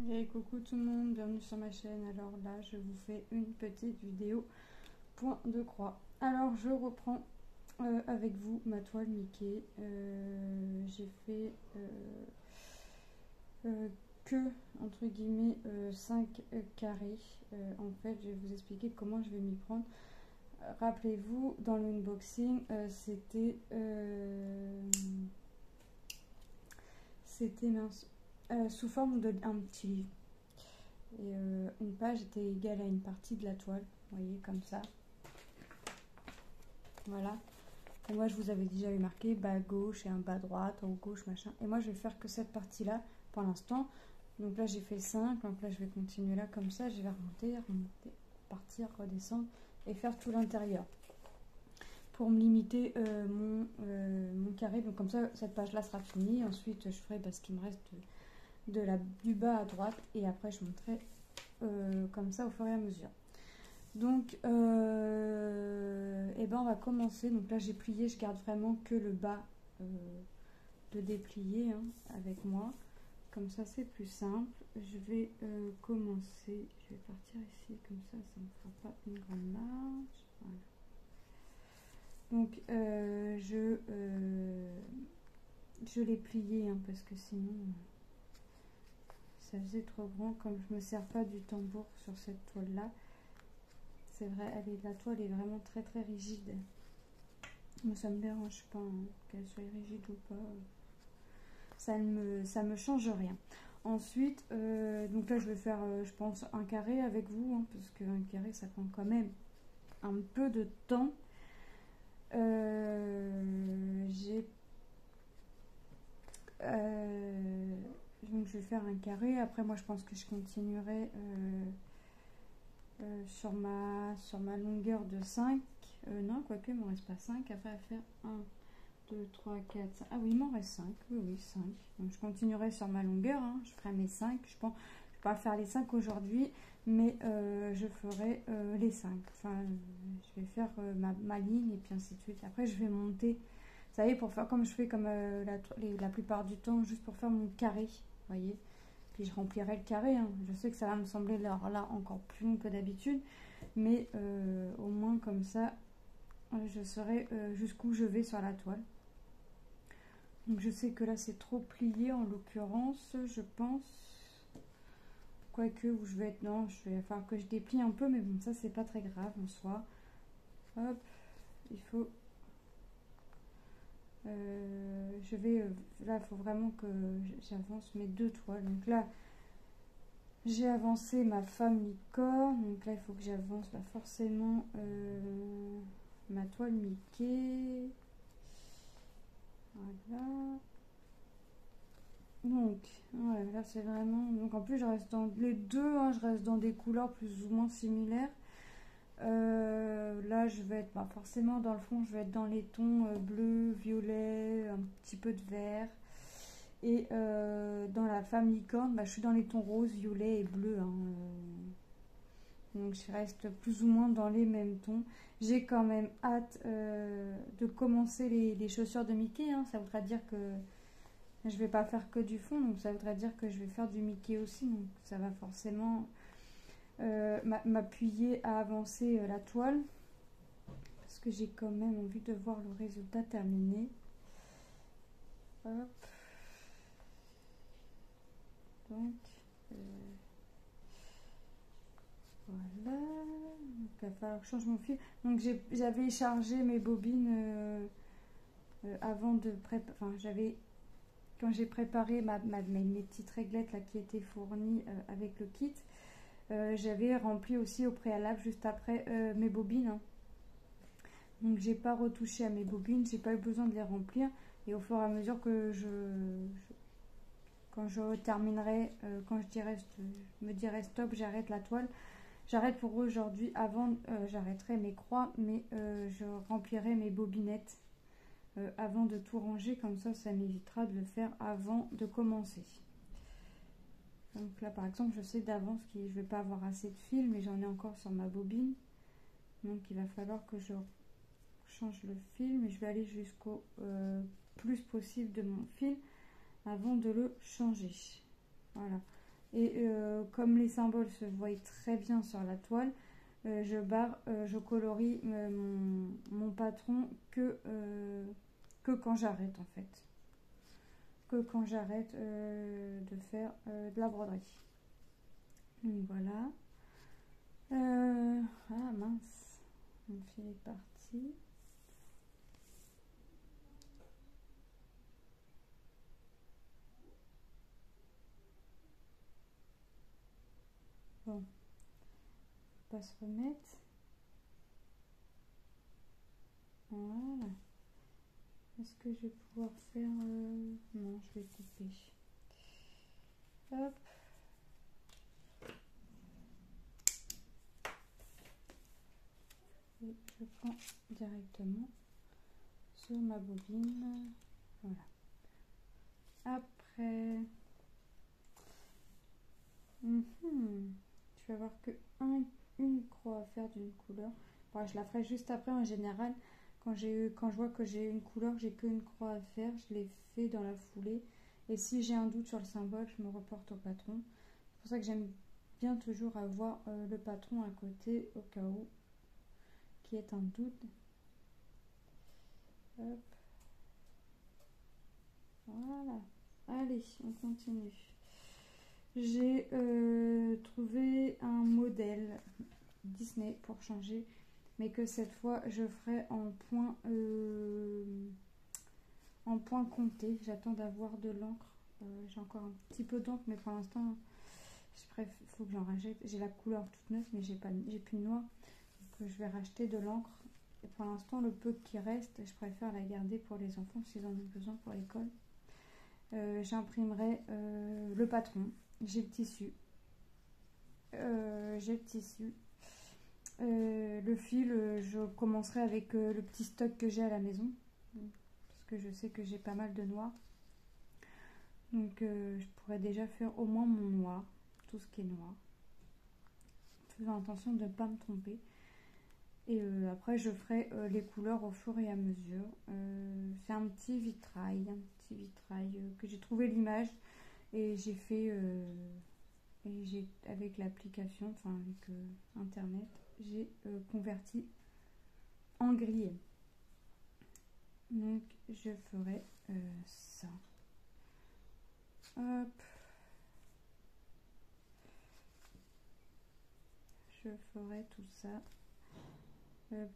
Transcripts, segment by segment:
Et coucou tout le monde, bienvenue sur ma chaîne. Alors là, je vous fais une petite vidéo point de croix. Alors je reprends avec vous ma toile Mickey. J'ai fait que entre guillemets 5 carrés. En fait, je vais vous expliquer comment je vais m'y prendre. Rappelez-vous, dans l'unboxing, c'était mince, sous forme d'un petit livre. Et une page était égale à une partie de la toile, vous voyez, comme ça. Voilà. Et moi, je vous avais déjà eu marqué bas gauche et un bas droite, en haut gauche, machin. Et moi, je vais faire que cette partie-là pour l'instant. Donc là, j'ai fait 5. Donc là, je vais continuer là comme ça. Je vais remonter, partir, redescendre et faire tout l'intérieur. Pour me limiter mon carré. Donc comme ça, cette page-là sera finie. Ensuite, je ferai ce qui me reste du bas à droite. Et après, je monterai comme ça au fur et à mesure. Donc, et ben on va commencer. Donc là, j'ai plié. Je garde vraiment que le bas de déplier avec moi. Comme ça, c'est plus simple. Je vais commencer. Je vais partir ici. Comme ça ne me fera pas une grande marge. Voilà. Donc, je l'ai plié parce que sinon, ça faisait trop grand. Comme je ne me sers pas du tambour sur cette toile-là, c'est vrai, la toile est vraiment très très rigide. Mais ça me dérange pas qu'elle soit rigide ou pas. Ça me change rien. Ensuite, donc là je vais faire, je pense, un carré avec vous, parce qu'un carré ça prend quand même un peu de temps. Donc je vais faire un carré. Après moi je pense que je continuerai sur ma longueur de 5. Non, quoique il m'en reste pas 5. Après à faire 1, 2, 3, 4, 5. Ah oui, il m'en reste 5. Oui, 5. Donc je continuerai sur ma longueur. Je ferai mes 5. Je pense, je vais pas faire les 5 aujourd'hui, mais je ferai les 5. Enfin, je vais faire ma ligne et puis ainsi de suite. Après, je vais monter. Vous savez, pour faire comme je fais comme la plupart du temps, juste pour faire mon carré. Vous voyez. Puis je remplirai le carré. Je sais que ça va me sembler là encore plus long que d'habitude, mais au moins comme ça, je saurai jusqu'où je vais sur la toile. Donc je sais que là c'est trop plié en l'occurrence, je pense. Quoique où je vais être, non, je vais falloir que je déplie un peu, mais bon, ça c'est pas très grave en soi. Hop, il faut. Là, il faut vraiment que j'avance mes deux toiles. Donc là, j'ai avancé ma femme licorne. Donc là, il faut que j'avance forcément ma toile Mickey. Voilà. Donc, ouais, là c'est vraiment. Donc en plus, je reste dans les deux, je reste dans des couleurs plus ou moins similaires. Là, je vais être forcément dans le fond, je vais être dans les tons bleu, violet, un petit peu de vert. Et dans la femme licorne, je suis dans les tons rose, violet et bleu. Donc je reste plus ou moins dans les mêmes tons. J'ai quand même hâte de commencer les chaussures de Mickey. Ça voudrait dire que je vais pas faire que du fond, donc ça voudrait dire que je vais faire du Mickey aussi. Donc ça va forcément m'appuyer à avancer la toile. Parce que j'ai quand même envie de voir le résultat terminé. Hop. Donc, voilà. Donc, il va falloir que je change mon fil. Donc, j'avais chargé mes bobines avant de préparer. Enfin, quand j'ai préparé mes petites réglettes là, qui étaient fournies avec le kit, j'avais rempli aussi au préalable, juste après, mes bobines. Donc, j'ai pas retouché à mes bobines, j'ai pas eu besoin de les remplir. Et au fur et à mesure que quand je terminerai, quand je me dirai stop, j'arrête la toile. J'arrête pour aujourd'hui. Avant, j'arrêterai mes croix, mais je remplirai mes bobinettes avant de tout ranger. Comme ça m'évitera de le faire avant de commencer. Donc là, par exemple, je sais d'avance que je ne vais pas avoir assez de fil, mais j'en ai encore sur ma bobine. Donc il va falloir que je change le fil, mais je vais aller jusqu'au plus possible de mon fil avant de le changer. Voilà. Et comme les symboles se voient très bien sur la toile, je colorie mon patron que quand j'arrête en fait. Que quand j'arrête de faire de la broderie. Donc voilà. Ah mince, mon fil est parti. Bon, on va se remettre. Voilà. Est-ce que je vais pouvoir faire... Non, je vais couper. Hop. Et je prends directement sur ma bobine. Voilà. Après... Je vais avoir que une croix à faire d'une couleur. Bon, je la ferai juste après en général. Quand je vois que j'ai une couleur, j'ai qu'une croix à faire, je l'ai fait dans la foulée. Et si j'ai un doute sur le symbole, je me reporte au patron. C'est pour ça que j'aime bien toujours avoir le patron à côté au cas où qu'il y ait un doute. Hop. Voilà. Allez, on continue. J'ai trouvé un modèle Disney pour changer, mais que cette fois je ferai en point compté. J'attends d'avoir de l'encre. J'ai encore un petit peu d'encre, mais pour l'instant, il faut que j'en rachète. J'ai la couleur toute neuve, mais j'ai plus de noir. Donc je vais racheter de l'encre. Et pour l'instant, le peu qui reste, je préfère la garder pour les enfants s'ils en ont besoin pour l'école. J'imprimerai le patron. J'ai le tissu. Le fil, je commencerai avec le petit stock que j'ai à la maison. Parce que je sais que j'ai pas mal de noir. Donc je pourrais déjà faire au moins mon noir. Tout ce qui est noir. Faisant attention de ne pas me tromper. Et après je ferai les couleurs au fur et à mesure. C'est un petit vitrail que j'ai trouvé l'image. Et j'ai fait... avec l'application, enfin avec internet, j'ai converti en gris. Donc je ferai ça. Hop. Je ferai tout ça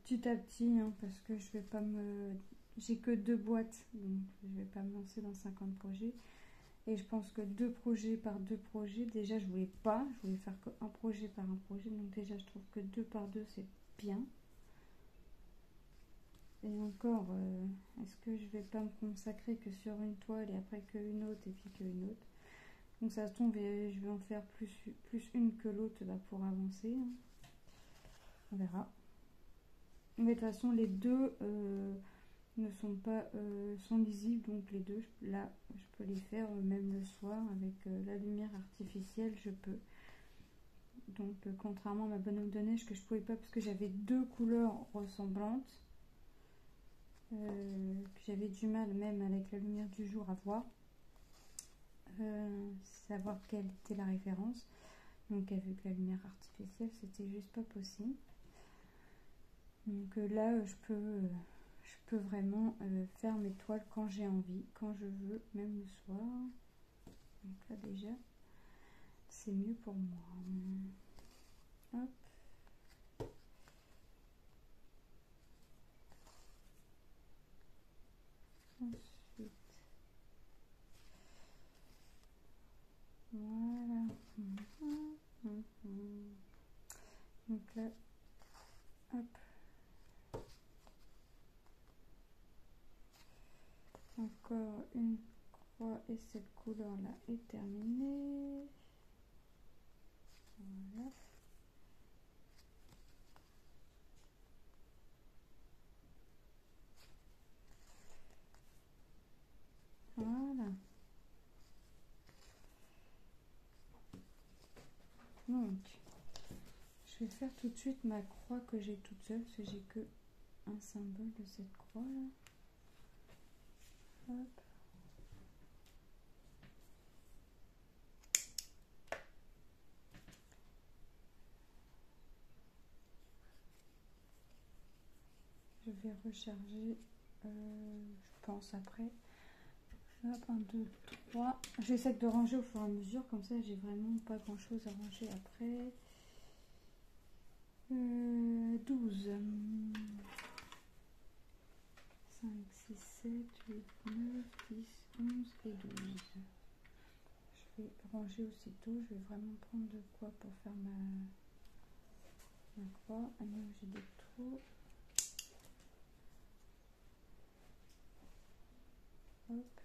petit à petit, hein, parce que je vais pas me... J'ai que 2 boîtes, donc je vais pas me lancer dans 50 projets. Et je pense que 2 projets par 2 projets, déjà je voulais faire qu'un projet par un projet. Donc déjà je trouve que 2 par 2 c'est bien. Et encore, est-ce que je vais pas me consacrer que sur une toile et après qu'une autre et puis qu'une autre. Donc ça se tombe, je vais en faire plus une que l'autre pour avancer. Hein. On verra. Mais de toute façon les deux ne sont pas sont lisibles, donc les deux là je peux les faire même le soir avec la lumière artificielle, je peux. Donc contrairement à ma bonhomme de neige que je pouvais pas parce que j'avais 2 couleurs ressemblantes, que j'avais du mal même avec la lumière du jour à voir, savoir quelle était la référence. Donc avec la lumière artificielle c'était juste pas possible. Donc là je peux vraiment faire mes toiles quand j'ai envie, quand je veux, même le soir. Donc là déjà, c'est mieux pour moi. Hop. Ensuite, voilà. Donc là, hop. Encore une croix et cette couleur là est terminée. Voilà. Voilà. Donc, je vais faire tout de suite ma croix que j'ai toute seule parce que j'ai que un symbole de cette croix là. Hop. vais recharger, je pense après. Hop, 1, 2, 3. J'essaie de ranger au fur et à mesure, comme ça j'ai vraiment pas grand chose à ranger après. 12. 5, 6, 7, 8, 9, 10, 11 et 12. Je vais ranger aussitôt. Je vais vraiment prendre de quoi pour faire ma croix. Ah non, j'ai des trous. Hop.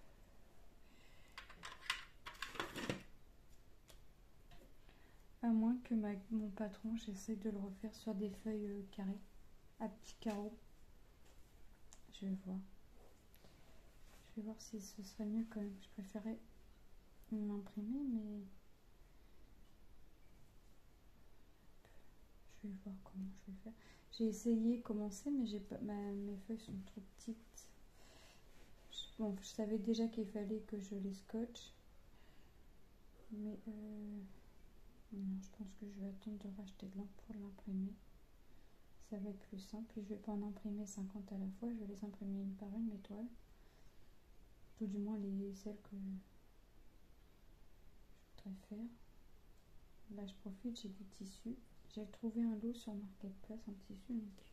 À moins que mon patron, j'essaie de le refaire sur des feuilles carrées, à petits carreaux. Je vais voir. Je vais voir si ce serait mieux quand même. Je préférais l'imprimer, mais je vais voir comment je vais faire. J'ai essayé commencer, mais j'ai pas, mes feuilles sont trop petites. Bon, je savais déjà qu'il fallait que je les scotche, mais non, je pense que je vais attendre de racheter de l'encre pour l'imprimer. Ça va être plus simple. Et je vais pas en imprimer 50 à la fois, je vais les imprimer une par une, mes toiles. Tout du moins celles que je voudrais faire. Là, je profite, j'ai du tissu. J'ai trouvé un lot sur Marketplace en tissu, donc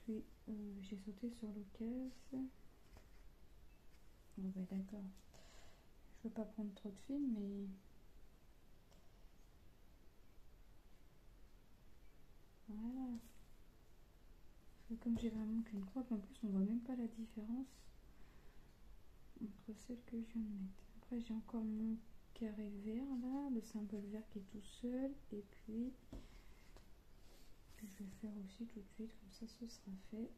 j'ai sauté sur l'occasion. Bon, bah d'accord. Je veux pas prendre trop de fil, mais voilà. Comme j'ai vraiment qu'une croix, en plus on voit même pas la différence entre celle que je viens de mettre. Après j'ai encore mon carré vert là, le symbole vert qui est tout seul, et puis je vais faire aussi tout de suite, comme ça ce sera fait.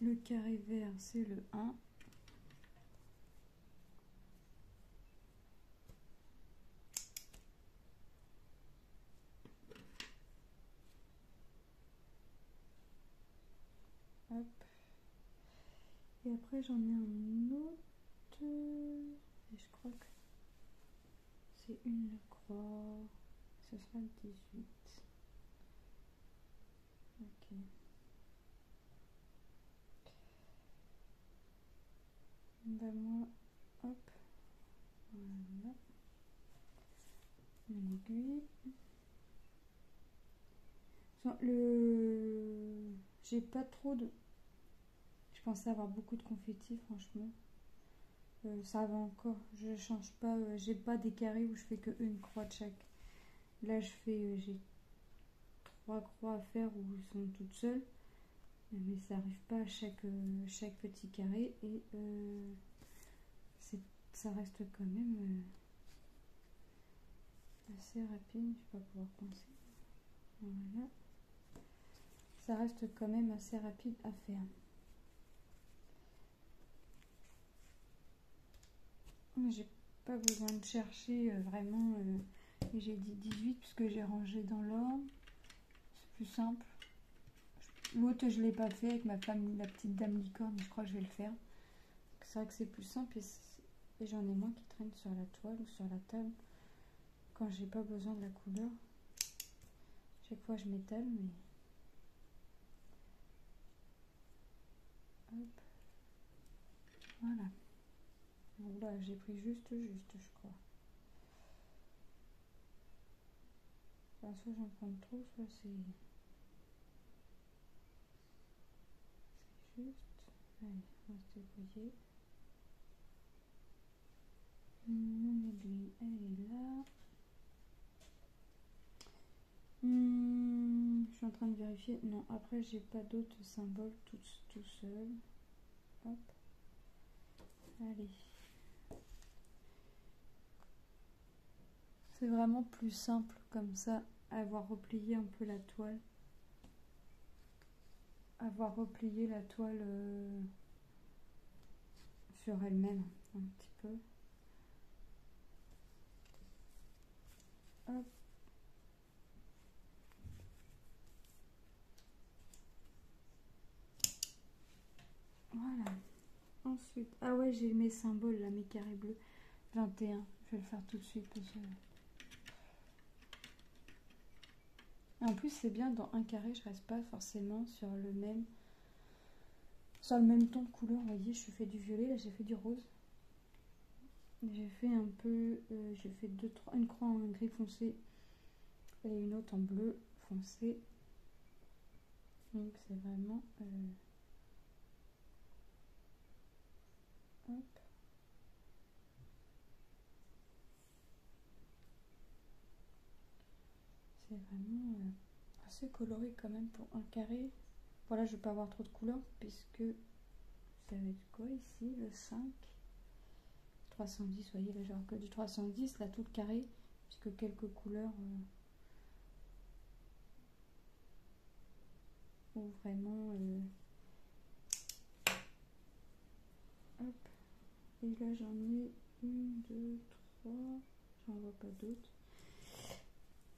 Le carré vert c'est le 1. Hop. Et après j'en ai un autre, et je crois que c'est une croix, ce sera le 18. Ok. Ben moi, hop, voilà, une aiguille. J'ai pas trop de... Je pensais avoir beaucoup de confettis, franchement. Ça va encore, je change pas, j'ai pas des carrés où je fais que une croix de chaque. Là j'ai 3 croix à faire où ils sont toutes seules, mais ça arrive pas à chaque petit carré, et ça reste quand même assez rapide. Je vais pas pouvoir penser. Voilà, ça reste quand même assez rapide à faire. J'ai pas besoin de chercher vraiment. Et j'ai dit 18 puisque j'ai rangé dans l'ordre. C'est plus simple. L'autre je l'ai pas fait avec ma femme, la petite dame licorne, mais je crois que je vais le faire. C'est vrai que c'est plus simple, et j'en ai moins qui traînent sur la toile ou sur la table quand j'ai pas besoin de la couleur. Chaque fois je m'étale, mais hop, voilà. Donc là j'ai pris juste je crois. Enfin, soit j'en prends trop, soit c'est juste. Allez, on va se débrouiller. Mon aiguille, elle est là. Je suis en train de vérifier. Non, après j'ai pas d'autres symboles tout seul. Hop. Allez. C'est vraiment plus simple comme ça, avoir replié un peu la toile. Avoir replié la toile sur elle-même un petit peu. Hop. Voilà. Ensuite, ah ouais, j'ai mes symboles là, mes carrés bleus. 21. Je vais le faire tout de suite. Parce que... En plus, c'est bien, dans un carré, je reste pas forcément sur le même ton de couleur. Vous voyez, je fais du violet, là j'ai fait du rose. J'ai fait un peu, j'ai fait une croix en gris foncé et une autre en bleu foncé. Donc c'est vraiment... hop. C'est vraiment assez coloré quand même pour un carré. Voilà, je vais pas avoir trop de couleurs puisque ça va être quoi ici, le 5 310, vous voyez là j'ai que du 310, là tout le carré, puisque quelques couleurs ou vraiment hop, et là j'en ai 1, 2, 3, j'en vois pas d'autres.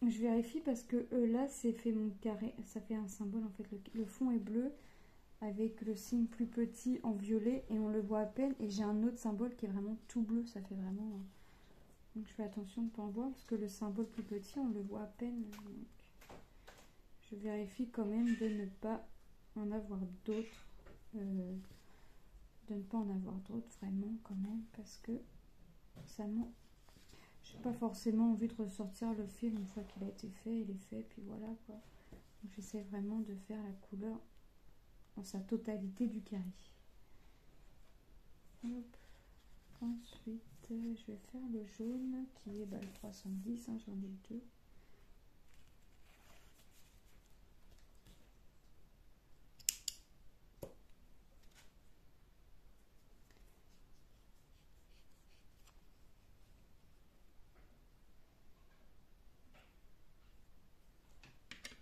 Je vérifie parce que là c'est fait mon carré, ça fait un symbole en fait, le fond est bleu avec le signe plus petit en violet et on le voit à peine, et j'ai un autre symbole qui est vraiment tout bleu, ça fait vraiment... Donc je fais attention de ne pas en voir parce que le symbole plus petit on le voit à peine, donc je vérifie quand même de ne pas en avoir d'autres, vraiment quand même, parce que ça m'en... J'ai pas forcément envie de ressortir le film une fois qu'il a été fait, il est fait, puis voilà quoi. Donc j'essaie vraiment de faire la couleur dans sa totalité du carré. Hop. Ensuite, je vais faire le jaune qui est le 310, hein, j'en ai deux.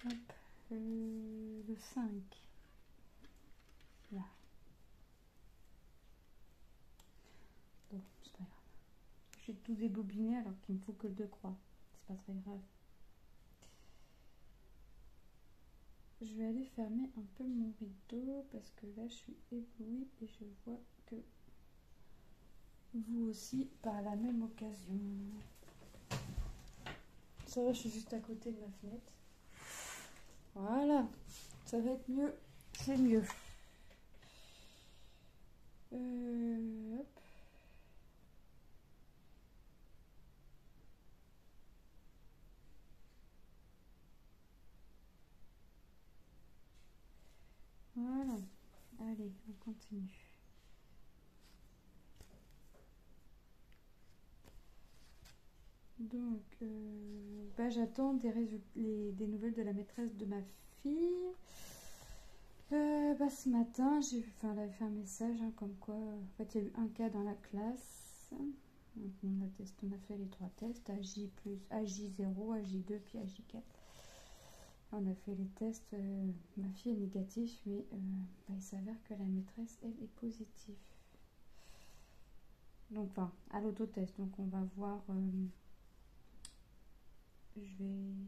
Hop, le 5. Là. Bon, c'est pas grave. J'ai tout débobiné alors qu'il me faut que 2 croix. C'est pas très grave. Je vais aller fermer un peu mon rideau parce que là je suis éblouie et je vois que vous aussi par la même occasion. Ça va, je suis juste à côté de ma fenêtre. Voilà, ça va être mieux, c'est mieux. Hop. Voilà, allez, on continue. Donc, j'attends des nouvelles de la maîtresse de ma fille. Ce matin, elle avait fait un message comme quoi, en fait, il y a eu un cas dans la classe. Donc, on a fait les 3 tests, AJ+, AJ0, AJ2, puis AJ4. On a fait les tests, ma fille est négative, mais il s'avère que la maîtresse, elle, est positive. Donc, à l'autotest, donc on va voir...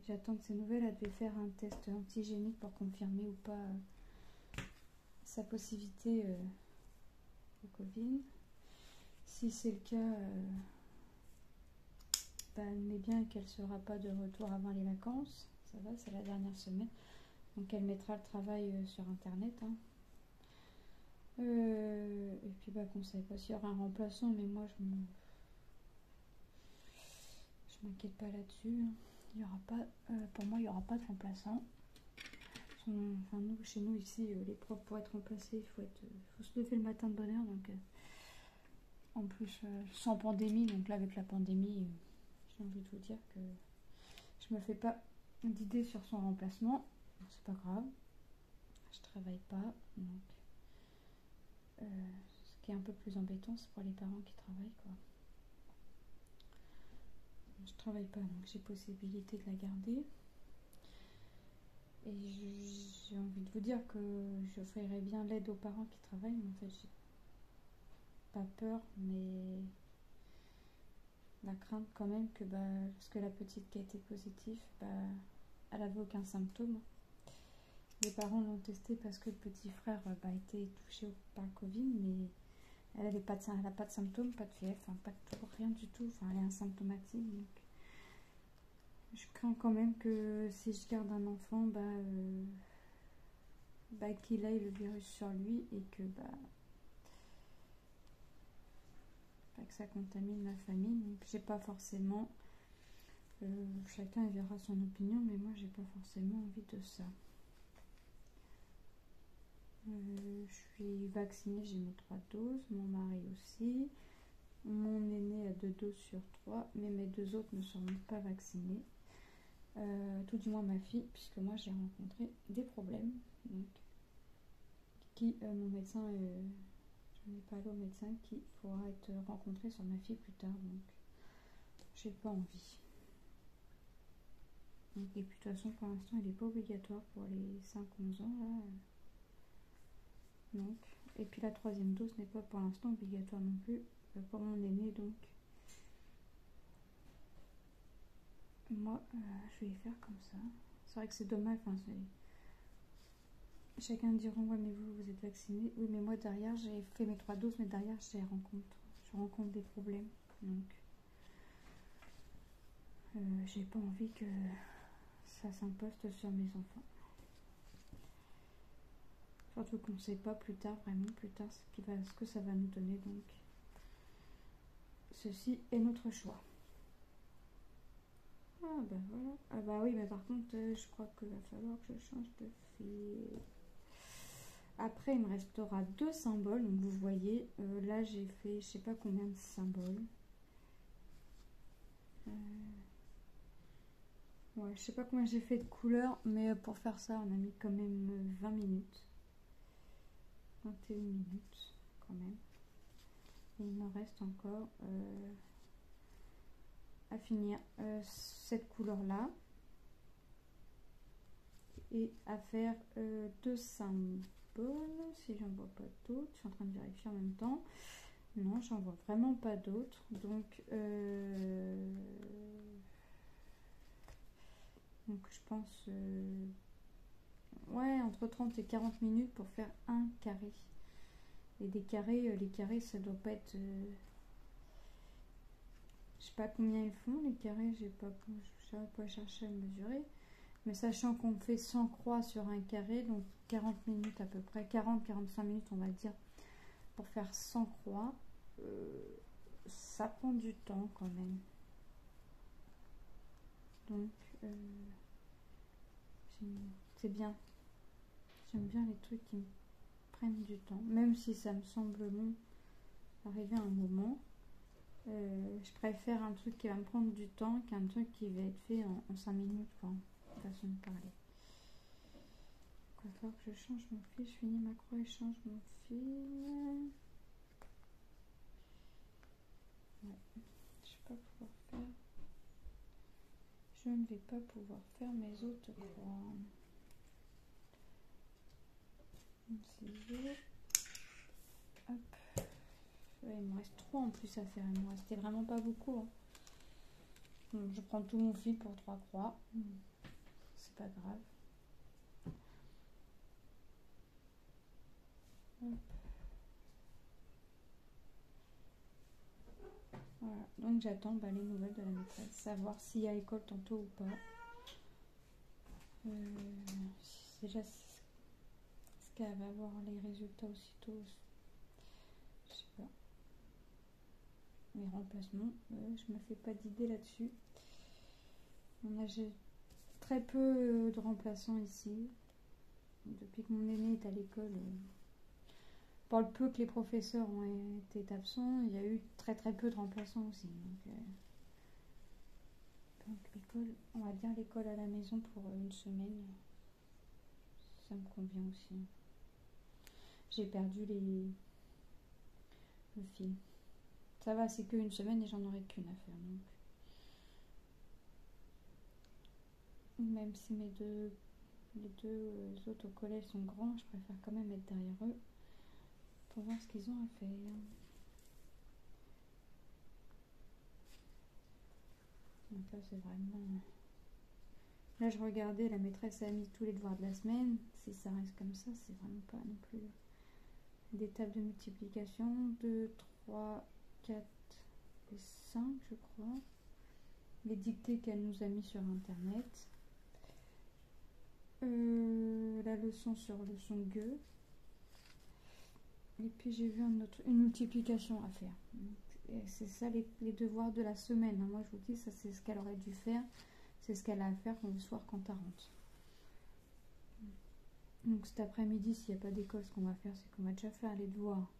J'attends de ces nouvelles. Elle devait faire un test antigénique pour confirmer ou pas sa positivité au Covid. Si c'est le cas, admet bien qu'elle ne sera pas de retour avant les vacances. Ça va, c'est la dernière semaine. Donc elle mettra le travail sur internet. Hein. Et puis qu'on ne savait pas s'il y aura un remplaçant, mais moi je m'inquiète pas là-dessus. Il y aura pas, pour moi, il n'y aura pas de remplaçant. Chez nous ici, les profs, pour être remplacés, il faut se lever le matin de bonne heure. Donc, en plus, sans pandémie, donc là avec la pandémie, j'ai envie de vous dire que je me fais pas d'idée sur son remplacement. C'est pas grave, je travaille pas. Donc, ce qui est un peu plus embêtant, c'est pour les parents qui travaillent, quoi. Je travaille pas, donc j'ai possibilité de la garder. Et j'ai envie de vous dire que je ferais bien l'aide aux parents qui travaillent, mais en fait j'ai pas peur, mais la crainte quand même que lorsque la petite qui a été positive, elle avait aucun symptôme. Les parents l'ont testé parce que le petit frère a été touché par le Covid, mais Elle n'a pas de symptômes, pas de fièvre, enfin, pas de tout, rien du tout. Enfin, elle est asymptomatique. Donc, je crains quand même que si je garde un enfant, qu'il ait le virus sur lui et que, que ça contamine la famille. Donc, j'ai pas forcément. Chacun verra son opinion, mais moi, j'ai pas forcément envie de ça. Je suis vaccinée, j'ai mes 3 doses, mon mari aussi. Mon aîné a 2 doses sur 3, mais mes 2 autres ne seront pas vaccinés. Tout du moins ma fille, puisque moi j'ai rencontré des problèmes. Donc, mon médecin, je n'ai pas allé au médecin, qui pourra être rencontré sur ma fille plus tard. Donc, j'ai pas envie. Donc, et puis de toute façon, pour l'instant, il n'est pas obligatoire pour les 5-11 ans. Là. Donc, et puis la 3e dose n'est pas pour l'instant obligatoire non plus pour mon aîné. Donc, moi, je vais faire comme ça. C'est vrai que c'est dommage. Enfin, chacun diront, ouais, mais vous êtes vacciné. Oui, mais moi, derrière, j'ai fait mes 3 doses, mais derrière, je rencontre des problèmes. Donc, j'ai pas envie que ça s'imposte sur mes enfants. Surtout qu'on ne sait pas plus tard, vraiment plus tard, ce que ça va nous donner. Donc, ceci est notre choix. Ah bah voilà. Ah bah oui, mais par contre, je crois qu'il va falloir que je change de fil. Après, il me restera 2 symboles. Donc vous voyez, là j'ai fait je sais pas combien de symboles. Ouais, je sais pas combien j'ai fait de couleurs, mais pour faire ça, on a mis quand même 20 minutes. 21 minutes quand même. Et il me reste encore à finir cette couleur là et à faire 2 symboles. Si j'en vois pas d'autres, je suis en train de vérifier en même temps. Non, j'en vois vraiment pas d'autres. Donc je pense ouais, entre 30 et 40 minutes pour faire un carré. Et des carrés, les carrés ça doit pas être je sais pas combien ils font les carrés, je savais pas chercher à mesurer, mais sachant qu'on fait 100 croix sur un carré, donc 40 minutes à peu près, 40-45 minutes on va dire pour faire 100 croix, ça prend du temps quand même. Donc c'est bien, j'aime bien les trucs qui me prennent du temps, même si ça me semble long arriver à un moment. Je préfère un truc qui va me prendre du temps qu'un truc qui va être fait en 5 minutes, quoi, façon de parler. Il va falloir que je change mon fil. Je finis ma croix et je change mon fil. Ouais. Je ne vais pas pouvoir faire mes autres croix. Un ciseau. Hop. Ouais, il me reste 3 en plus à faire. Il me restait vraiment pas beaucoup. Hein. Donc, je prends tout mon fil pour 3 croix. C'est pas grave. Hop. Voilà, donc j'attends les nouvelles de la maîtresse, savoir s'il y a école tantôt ou pas. Déjà, est-ce qu'elle va avoir les résultats aussitôt? Je sais pas. Les remplacements, je me fais pas d'idée là-dessus. On a très peu de remplaçants ici. Depuis que mon aîné est à l'école, pour le peu que les professeurs ont été absents, il y a eu très peu de remplaçants aussi. Donc l'école, on va dire l'école à la maison pour une semaine, ça me convient aussi. J'ai perdu le fil. Ça va, c'est qu'une semaine et j'en aurai qu'une à faire. Donc. Même si les deux autres au collège sont grands, je préfère quand même être derrière eux pour voir ce qu'ils ont à faire. Donc là, c'est vraiment... Là, je regardais, la maîtresse a mis tous les devoirs de la semaine. Si ça reste comme ça, c'est vraiment pas non plus des tables de multiplication, 2, 3, 4 et 5 je crois. Les dictées qu'elle nous a mis sur internet. La leçon sur le son gueux. Et puis j'ai vu une multiplication à faire. C'est ça les devoirs de la semaine. Moi je vous dis, ça c'est ce qu'elle aurait dû faire. C'est ce qu'elle a à faire le soir quand elle rentre. Donc cet après-midi, s'il n'y a pas d'école, ce qu'on va faire, c'est qu'on va déjà faire les devoirs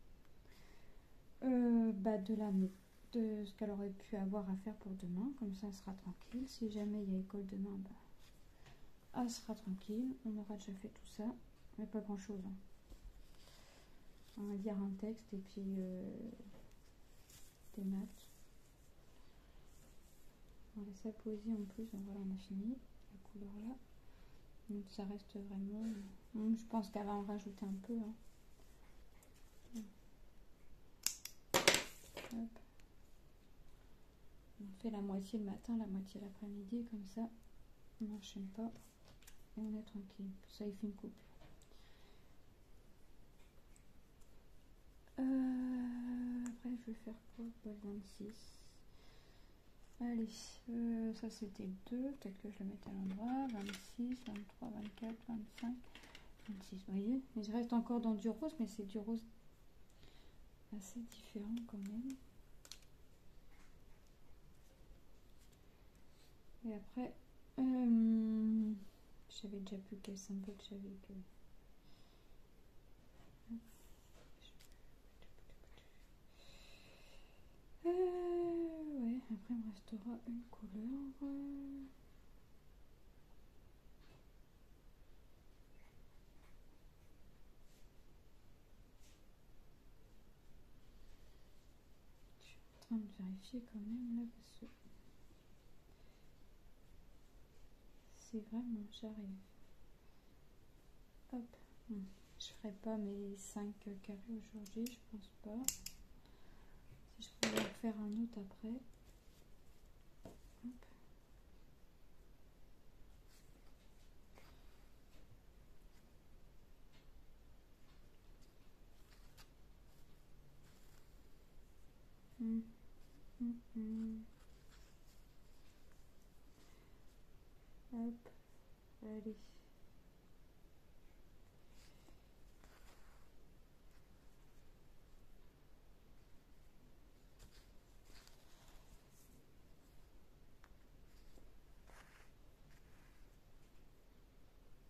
de ce qu'elle aurait pu avoir à faire pour demain. Comme ça, elle sera tranquille. Si jamais il y a école demain, elle sera tranquille. On aura déjà fait tout ça. Mais pas grand-chose. On va lire un texte et puis des maths. Voilà, sa poésie en plus, donc voilà, on a fini la couleur là. Donc ça reste vraiment... je pense qu'elle va en rajouter un peu. Hop. On fait la moitié le matin, la moitié l'après-midi, comme ça on n'enchaîne pas et on est tranquille. Ça il fait une coupe. Après je vais faire quoi? Le 26. Allez, ça c'était 2, peut-être que je le mette à l'endroit. 26, 23, 24, 25, 26. Vous voyez, mais je reste encore dans du rose, mais c'est du rose assez différent quand même. Et après, je savais déjà plus quel symbole j'avais que... Ouais, après il me restera une couleur. Je suis en train de vérifier quand même là parce que c'est vraiment, j'arrive. Hop, je ferai pas mes 5 carrés aujourd'hui, je pense pas. Si je pourrais en faire un autre après. Hop. Hop, allez.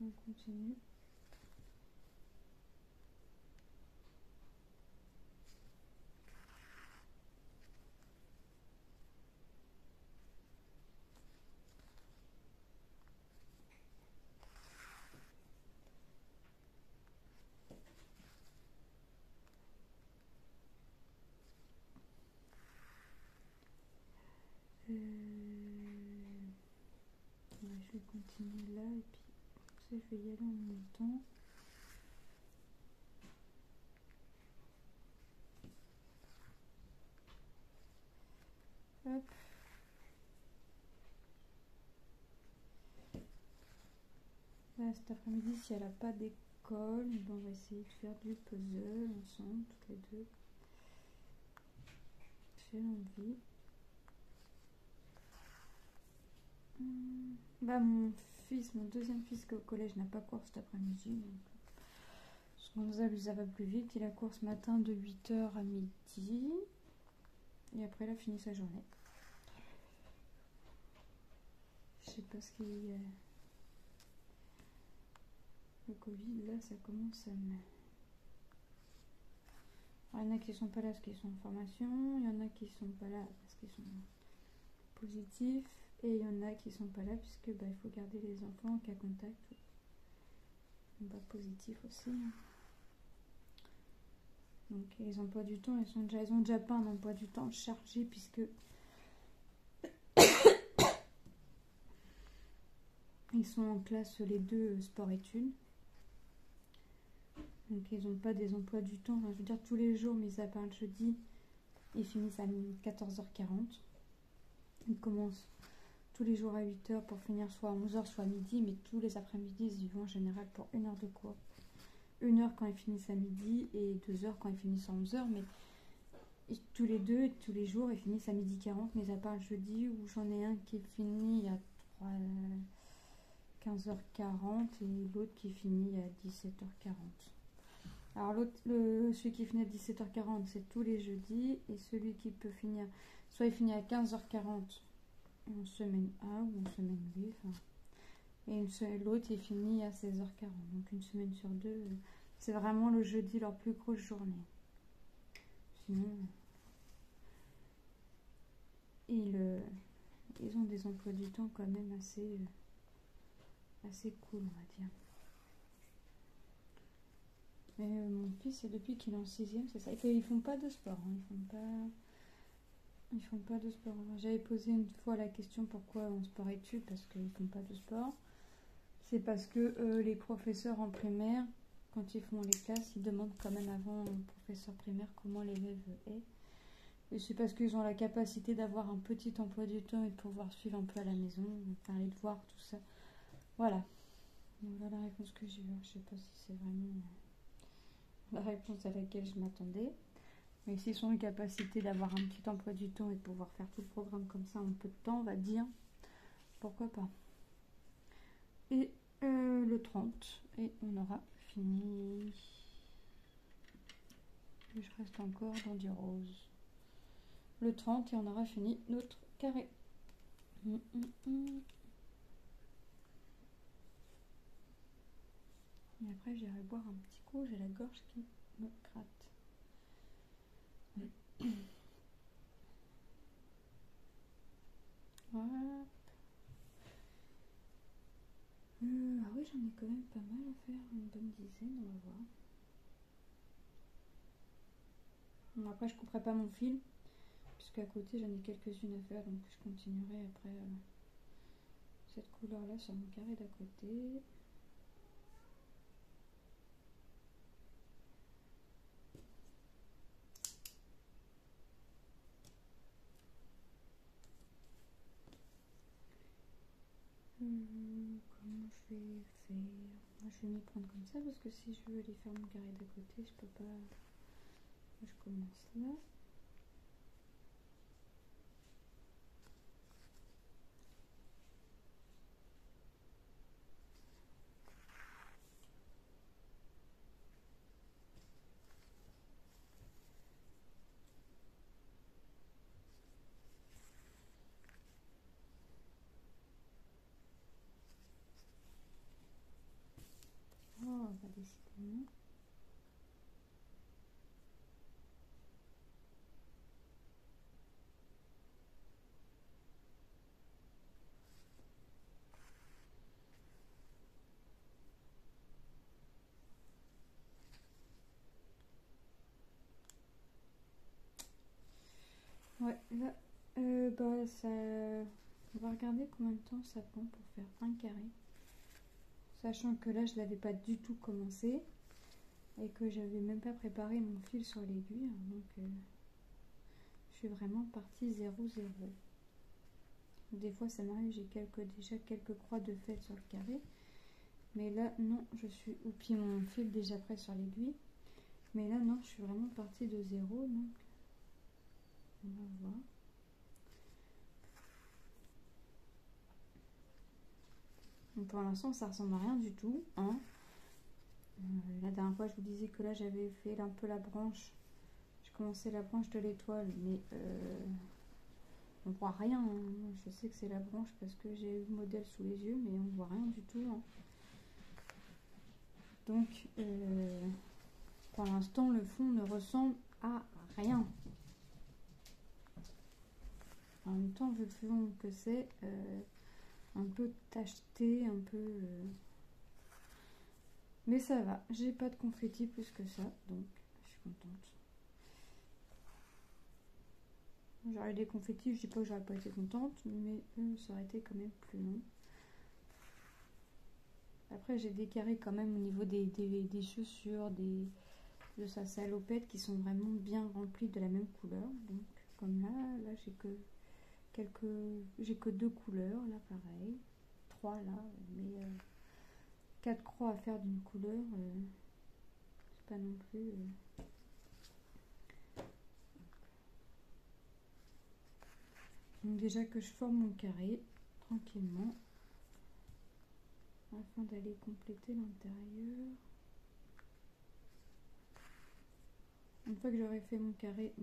On continue. Ouais, je vais continuer là et puis ça, je vais y aller en même temps. Hop. Là, cet après-midi, si elle n'a pas d'école, on va essayer de faire du puzzle ensemble, toutes les deux. J'ai envie. Mon deuxième fils qui est au collège n'a pas cours cet après-midi. Donc... Parce qu'on ça va plus vite. Il a cours ce matin de 8h à midi. Et après, il a fini sa journée. Je sais pas ce qu'il y a. Le Covid, là, ça commence à me... Alors, il y en a qui sont pas là parce qu'ils sont en formation. Il y en a qui sont pas là parce qu'ils sont positifs. Et il y en a qui sont pas là puisque il faut garder les enfants en cas contact. Positif aussi. Donc les emplois du temps, ils ont déjà pas un emploi du temps chargé puisque ils sont en classe les deux sport-études. Donc ils n'ont pas des emplois du temps, je veux dire tous les jours, mis à part le jeudi, ils finissent à 14h40. Ils commencent tous les jours à 8h pour finir soit à 11h, soit à midi, mais tous les après-midi, ils y vont en général pour 1 heure de cours. 1 heure quand ils finissent à midi et 2 heures quand ils finissent à 11 heures, mais tous les deux, tous les jours, ils finissent à 12h40, mais à part le jeudi où j'en ai un qui finit à 15h40 et l'autre qui finit à 17h40. Alors celui qui finit à 17h40, c'est tous les jeudis, et celui qui peut finir, soit il finit à 15h40 en semaine A ou en semaine B, et l'autre il finit à 16h40, donc une semaine sur deux. C'est vraiment le jeudi leur plus grosse journée. Sinon, ils ont des emplois du temps quand même assez cool, on va dire. Mais mon fils, c'est depuis qu'il est en 6e, c'est ça. Ils font pas de sport, hein. Ils font pas de sport. J'avais posé une fois la question pourquoi en sport-études, parce qu'ils font pas de sport. C'est parce que les professeurs en primaire, quand ils font les classes, ils demandent quand même avant au professeur primaire comment l'élève est. Et c'est parce qu'ils ont la capacité d'avoir un petit emploi du temps et de pouvoir suivre un peu à la maison, faire les devoirs, tout ça. Voilà. Donc voilà la réponse que j'ai eue. Je sais pas si c'est vraiment la réponse à laquelle je m'attendais. Mais s'ils ont une capacité d'avoir un petit emploi du temps et de pouvoir faire tout le programme comme ça en peu de temps, on va dire, pourquoi pas. Et le 30, et on aura fini. Je reste encore dans du rose. Le 30 et on aura fini notre carré. Et après j'irai boire un petit coup, j'ai la gorge qui me gratte. Voilà. Ah oui, j'en ai quand même pas mal à faire, une bonne dizaine, on va voir. Bon, après je couperai pas mon fil, puisqu'à côté j'en ai quelques-unes à faire, donc je continuerai après cette couleur là sur mon carré d'à côté. Comment je vais faire? Moi, je vais m'y prendre comme ça parce que si je veux aller faire mon carré d'à côté, je peux pas. Je commence là. Oh, bah décidément. Ouais, là, bah ça. On va regarder combien de temps ça prend pour faire un carré. Sachant que là, je l'avais pas du tout commencé et que j'avais même pas préparé mon fil sur l'aiguille. Donc, je suis vraiment partie 0-0. Des fois, ça m'arrive, j'ai déjà quelques croix de fait sur le carré. Mais là, non, je suis. Ou puis mon fil déjà prêt sur l'aiguille. Mais là, non, je suis vraiment partie de 0. Donc, on va voir. Donc, pour l'instant, ça ressemble à rien du tout. Hein. La dernière fois, je vous disais que là, j'avais fait un peu la branche. Je commençais la branche de l'étoile, mais on voit rien. Hein. Je sais que c'est la branche parce que j'ai eu le modèle sous les yeux, mais on voit rien du tout. Hein. Donc, pour l'instant, le fond ne ressemble à rien. En même temps, vu le fond que c'est, un peu tacheté, un peu... Mais ça va, j'ai pas de confetti plus que ça, donc je suis contente. J'aurais des confettis, je dis pas que j'aurais pas été contente, mais ça aurait été quand même plus long. Après, j'ai des carrés quand même au niveau des chaussures, de sa salopette qui sont vraiment bien remplies de la même couleur. Donc, comme là j'ai que 2 couleurs, là pareil. 3 là, mais 4 croix à faire d'une couleur. pas non plus... Donc déjà que je forme mon carré tranquillement afin d'aller compléter l'intérieur. Une fois que j'aurai fait mon carré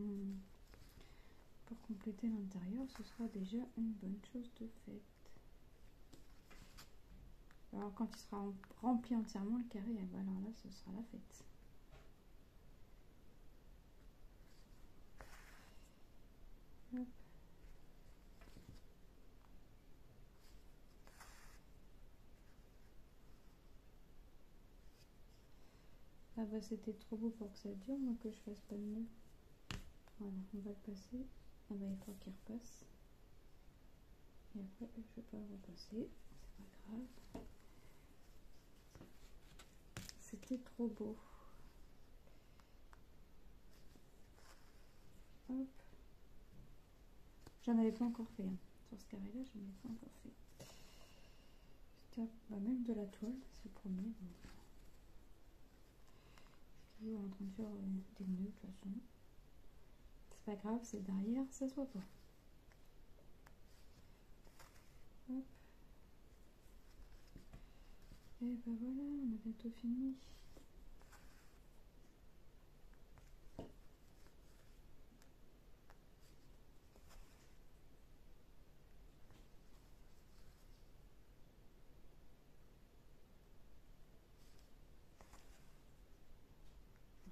pour compléter l'intérieur, ce sera déjà une bonne chose de faite. Alors quand il sera rempli entièrement le carré, alors là ce sera la fête. Hop. Ah bah c'était trop beau pour que ça dure, moi que je fasse pas de nœud. Voilà, on va le passer. Ah bah il faut qu'il repasse. Et après je vais pas le repasser, c'est pas grave. C'était trop beau. Hop. J'en avais pas encore fait. Hein. Sur ce carré là, j'en avais pas encore fait. C'était même de la toile, c'est le premier. Bon. Je suis toujours en train de faire des nœuds de toute façon. C'est pas grave, c'est derrière, ça se voit pas. Hop. Et ben voilà, on a bientôt fini.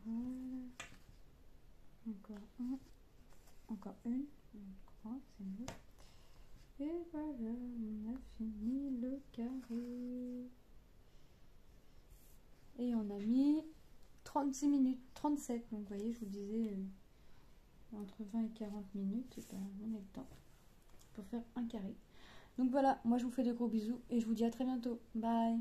Voilà. Encore un. Encore une. Encore, c'est mieux. Et voilà, on a fini le carré. Et on a mis 36 minutes, 37. Donc vous voyez, je vous disais entre 20 et 40 minutes. Et ben, on a le temps pour faire un carré. Donc voilà, moi je vous fais de gros bisous et je vous dis à très bientôt. Bye!